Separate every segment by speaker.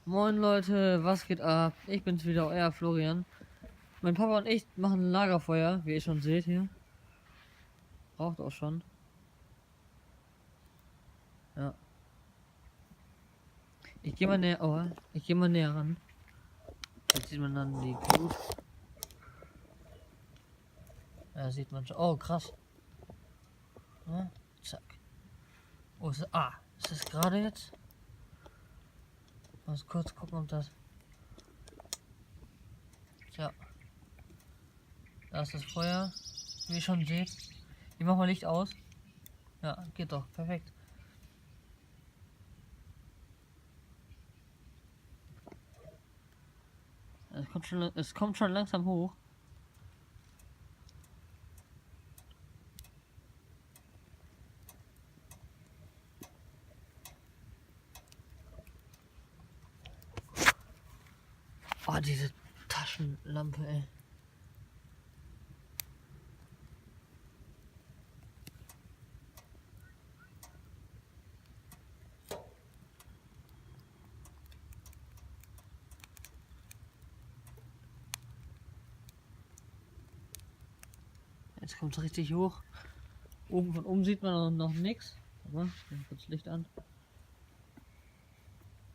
Speaker 1: Moin Leute, was geht ab? Ich bin's wieder, euer Florian. Mein Papa und ich machen ein Lagerfeuer, wie ihr schon seht hier. Raucht auch schon. Ja. Ich gehe mal näher ran. Jetzt sieht man dann die Glut. Ja, sieht man schon. Oh, krass. Ja, zack. Oh, ist das gerade jetzt? Muss kurz gucken, ob das. Tja. Da ist das Feuer. Wie ihr schon seht. Ich mach mal Licht aus. Ja, geht doch. Perfekt. Es kommt schon langsam hoch. Oh, diese Taschenlampe, ey. Jetzt kommt es richtig hoch. Von oben sieht man noch nichts. Aber ich mach kurz Licht an.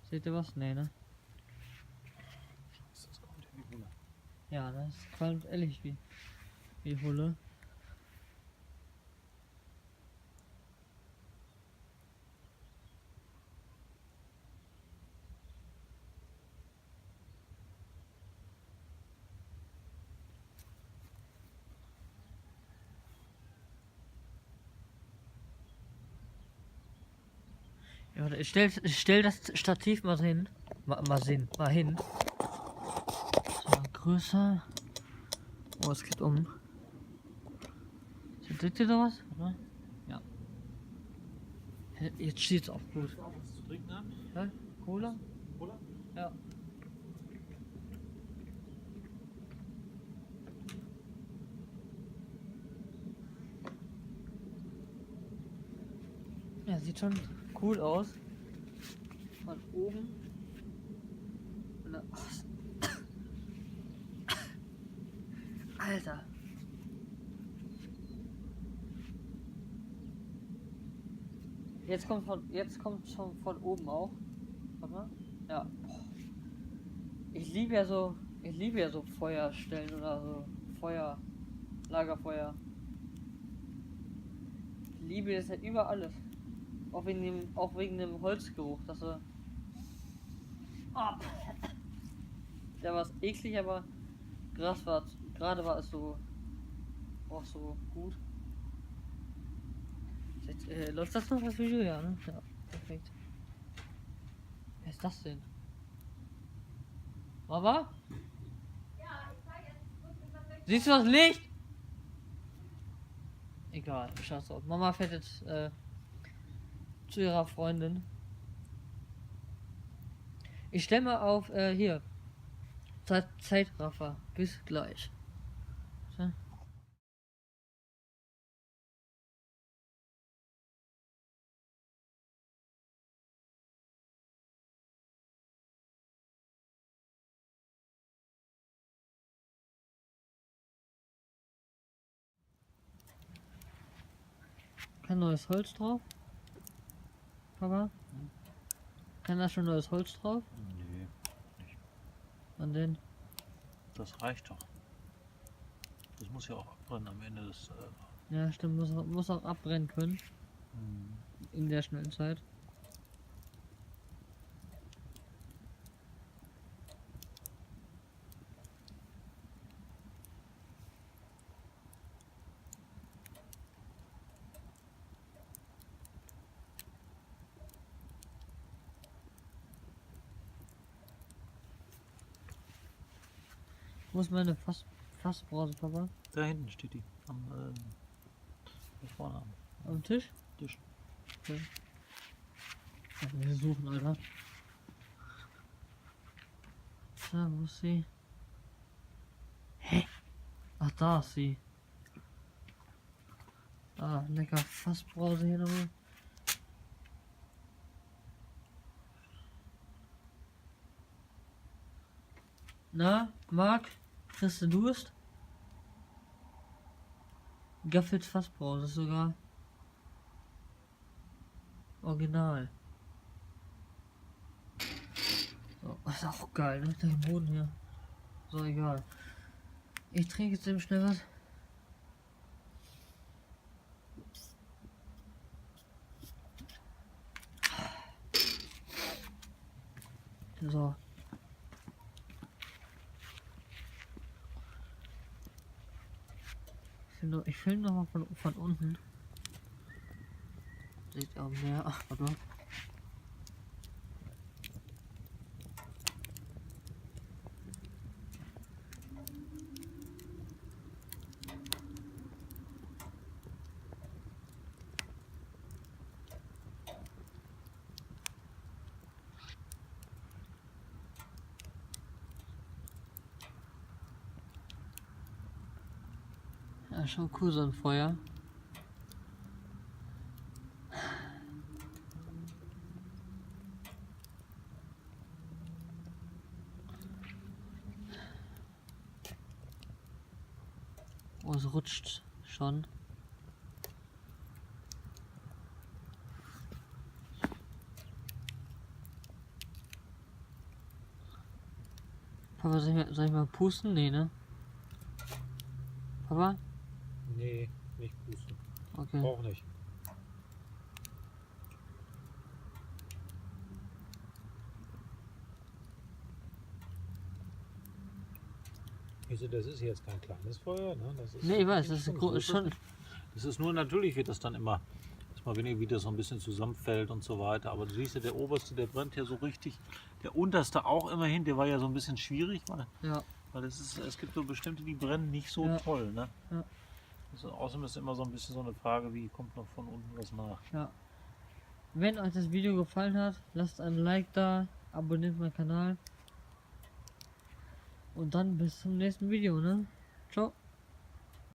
Speaker 1: Seht ihr was? Nee, ne?
Speaker 2: Das kommt ja wie Hulle.
Speaker 1: Ja, das qualmt ehrlich wie Hulle. Ja, warte, ich stell das Stativ mal hin. Mal hin. So, größer. Oh, es geht um. Seht ihr da was? Oder? Ja. Jetzt steht's auch gut.
Speaker 2: Was zu trinken haben?
Speaker 1: Ja? Cola?
Speaker 2: Cola?
Speaker 1: Ja. Ja, sieht schon cool aus. Von oben. Alter. Jetzt kommt schon von oben auch. Warte mal. Ja. Ich liebe ja so Feuerstellen oder so Lagerfeuer. Ich liebe das halt über alles. Auch wegen dem Holzgeruch, dass so. Ah, der war eklig, aber gerade war es so auch so gut. Jetzt, läuft das noch das Video? Ja, ne? Ja, perfekt. Wer ist das denn? Mama?
Speaker 3: Ja, ich war jetzt.
Speaker 1: Siehst du das Licht? Egal, scheiß drauf. Mama fährt jetzt zu ihrer Freundin. Ich stelle mal auf hier. Zeitraffer. Bis gleich. So. Kein neues Holz drauf? Papa? Kann da schon neues Holz drauf?
Speaker 2: Nee, nicht.
Speaker 1: Wann denn?
Speaker 2: Das reicht doch. Das muss ja auch abbrennen am Ende des.
Speaker 1: Ja, stimmt, muss auch abbrennen können. In der schnellen Zeit. Wo ist meine Fassbrause, Papa?
Speaker 2: Da hinten steht die. Vorne
Speaker 1: Am Tisch?
Speaker 2: Tisch.
Speaker 1: Okay. Ach, wir suchen, Alter. Da, wo ist sie? Hä? Ach, da ist sie. Ah, lecker Fassbrause hier nochmal. Na, Marc, kriegst du Durst? Gaffels Fassbrause ist sogar original. So, ist auch geil, ne? Der Boden hier. So, egal. Ich trinke jetzt eben schnell was. So. Ich filme noch mal von unten. Sieht auch mehr. Ach, warte mal. Ja, schon cool, so ein Feuer. Oh, es rutscht schon. Papa, soll ich mal pusten? Nee, ne? Papa?
Speaker 2: Nee, nicht pusten.
Speaker 1: Okay.
Speaker 2: Auch nicht. Wieso, das ist jetzt kein kleines Feuer, ne? Das ist
Speaker 1: Nee, ich weiß, das ist
Speaker 2: schon.
Speaker 1: schon.
Speaker 2: Das ist nur natürlich, wird das dann immer, dass man weniger wieder so ein bisschen zusammenfällt und so weiter. Aber du siehst ja, der oberste, der brennt ja so richtig. Der unterste auch immerhin, der war ja so ein bisschen schwierig,
Speaker 1: Ja.
Speaker 2: weil es gibt so bestimmte, die brennen nicht so
Speaker 1: Ja.
Speaker 2: toll, ne?
Speaker 1: Ja.
Speaker 2: Also, außerdem ist immer so ein bisschen so eine Frage, wie kommt noch von unten was nach.
Speaker 1: Ja. Wenn euch das Video gefallen hat, lasst ein Like da, abonniert meinen Kanal. Und dann bis zum nächsten Video, ne? Ciao.